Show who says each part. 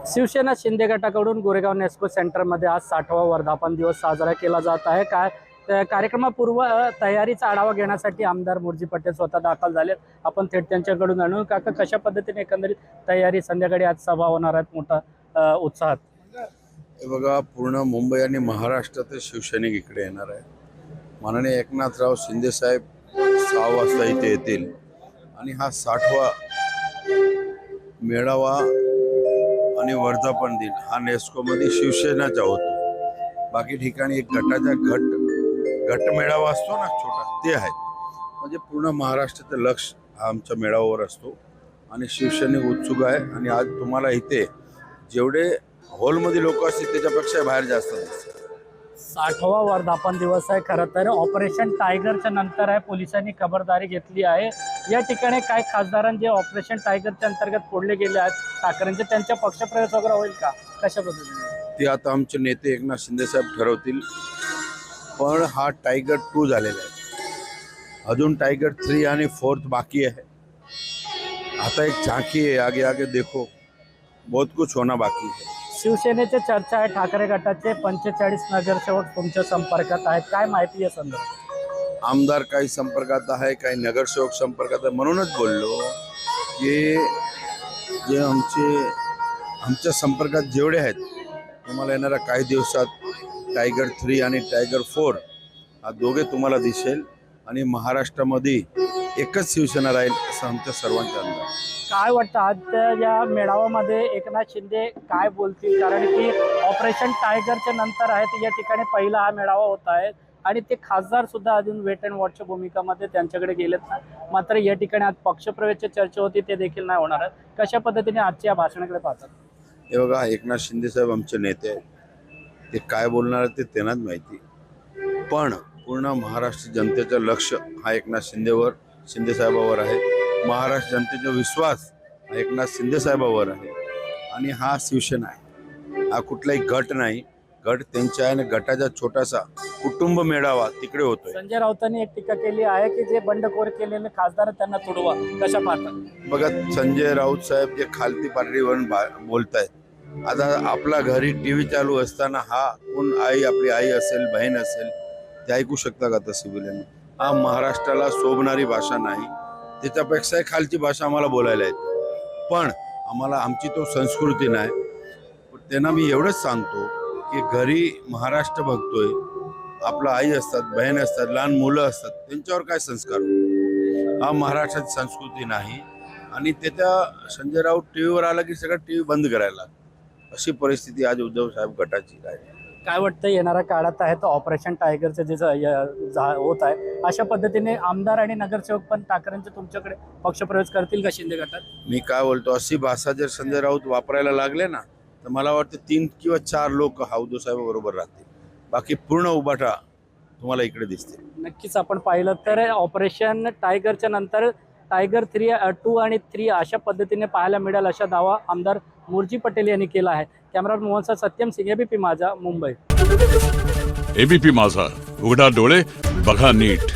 Speaker 1: शिवसेना शिंदे गटाकडून गोरेगाव नेस्को सेंटरमध्ये आज 60वा वर्धापन दिवस साजरा केला जात आहे। कार्यक्रमापूर्व तयारीचा आढावा घेण्यासाठी आमदार मुरजी पटेल स्वतः दाखल झालेत। आपण थेट त्यांच्याकडून आणू काका, कशा पद्धतीने एकंदरीत तयारी, संध्याकाळी आज सभा होणार आहेत मोठा उत्साहात?
Speaker 2: हे बघा, पूर्ण मुंबई आणि महाराष्ट्रातील शिवसैनिक इकडे येणार आहे। माननीय एकनाथराव शिंदे साहेब 6 वाजता इथे येतील आणि हा 60वा मेळावा आणि वर्धापन दिन हा नेस्कोमध्ये शिवसेनाचा होतो। बाकी ठिकाणी एक गट मेळावा असतो ना छोटा, ते आहे। म्हणजे पूर्ण महाराष्ट्राचं लक्ष हा आमच्या मेळाव्यावर असतो आणि शिवसैनिक उत्सुक आहे। आणि आज तुम्हाला इथे जेवढे हॉलमध्ये लोक असतील त्याच्यापेक्षा बाहेर जास्त दिसतात।
Speaker 1: 60वा वर्धापन दिवस आहे। खरं तर ऑपरेशन टायगरच्या नंतर आहे, पोलिसांनी खबरदारी घेतली आहे। या ठिकाणी काय खासदारांचे जे ऑपरेशन टायगरच्या अंतर्गत फोडले गेले आहेत ठाकरेंचे, त्यांच्या पक्षप्रवेश वगैरे होईल का, कशा पद्धतीने
Speaker 2: ते आता आमचे नेते एकनाथ शिंदे साहेब ठरवतील। पण हा टायगर 2 झालेला आहे, अजून टायगर 3 आणि 4 बाकी आहे। आता एक झांकी आहे, आगे आगे देखो, बहुत कुछ होना बाकी है।
Speaker 1: शिवसेनेचे चर्चा आहे, ठाकरे गटाचे 45 नगरसेवक तुमच्या संपर्कात आहेत, काय माहिती आहे संदर्भात?
Speaker 2: आमदार काही संपर्कात आहे, काही नगरसेवक संपर्कात आहे। म्हणूनच बोललो की जे आमच्या संपर्कात जेवढे आहेत, तुम्हाला येणाऱ्या काही दिवसात टायगर 3 आणि टायगर 4 हा दोघे तुम्हाला दिसेल आणि महाराष्ट्रामध्ये एकच शिवसेना राहील असं आमच्या सर्वांचा अंदाज।
Speaker 1: काय वाटतं आजच्या या मेळाव्यामध्ये एकनाथ शिंदे काय बोलतील? कारण की ऑपरेशन टायगरच्या नंतर आहेत, या ठिकाणी पहिला हा मेळावा होत आहे आणि ते खासदार सुद्धा अजून वेट अँड वॉचच्या भूमिकामध्ये त्यांच्याकडे गेलेत ना। मात्र या ठिकाणी आज पक्षप्रवेशची चर्चा होती, ते देखील नाही होणार आहे। कशा पद्धतीने आजच्या या भाषणाकडे पाहतात?
Speaker 2: हे बघा, एकनाथ शिंदे साहेब आमचे नेते आहेत, ते काय बोलणार ते त्यांनाच माहिती। पण पूर्ण महाराष्ट्र जनतेचं लक्ष हा एकनाथ शिंदे साहेबावर आहे। महाराष्ट्र जनतेचा विश्वास हा एकनाथ शिंदे साहेबावर आहे आणि हा शिवसेना आहे, हा कुठलाही गट नाही। गट त्यांचा आहे आणि गटाचा छोटासा कुटुंब मेळावा तिकडे होतोय।
Speaker 1: संजय राऊतांनी एक टीका केली आहे की जे बंडखोर केलेले खासदार त्यांना तुडवा, कशा पाहतात?
Speaker 2: बघा, संजय राऊत साहेब जे खालती पातळीवरून बोलतायत, आता आपला घरी टीव्ही चालू असताना हा कोण आपली आई असेल, बहीण असेल, ते ऐकू शकता का तसे बोलणे? हा महाराष्ट्राला शोभणारी भाषा नाही, त्याच्यापेक्षा खालची भाषा आम्हाला बोलायला येते। पण आमची तो संस्कृती नाही। त्यांना मी एवढंच सांगतो की घरी महाराष्ट्र बघतोय, आपला आई असतात, बहीण असतात, लहान मुलं असतात, त्यांच्यावर काय संस्कार? हा महाराष्ट्राची संस्कृती नाही। आणि त्याच्या संजय राऊत टीव्हीवर आला की सगळं टीव्ही बंद करायला, अशी परिस्थिती आज उद्धव साहेब गटाची आहे।
Speaker 1: काय वाटतं येणाऱ्या काळात आहे तर ऑपरेशन टायगरचं जे होत आहे, अशा पद्धतीने आमदार आणि नगरसेवक पण ठाकरेंचे तुमच्याकडे पक्षप्रवेश करतील का शिंदे गटात?
Speaker 2: मी काय बोलतो, अशी भाषा जर संजय राऊत वापरायला लागले ना, तर मला वाटतं 3 किंवा 4 लोक हा उद्धव साहेब बरोबर राहतील, बाकी पूर्ण उभाटा तुम्हाला इकडे दिसते।
Speaker 1: नक्कीच आपण पाहिलं तर ऑपरेशन टायगरच्या नंतर टायगर 2 आणि 3 अशा पद्धतीने पाहायला मिळेल, अशा दावा आमदार मुरजी पटेल यांनी केला आहे। कॅमेरामन मोहन सत्यम सिंह, एबीपी माझा, मुंबई।
Speaker 3: एबीपी माझा, उघडा डोळे बघा नीट।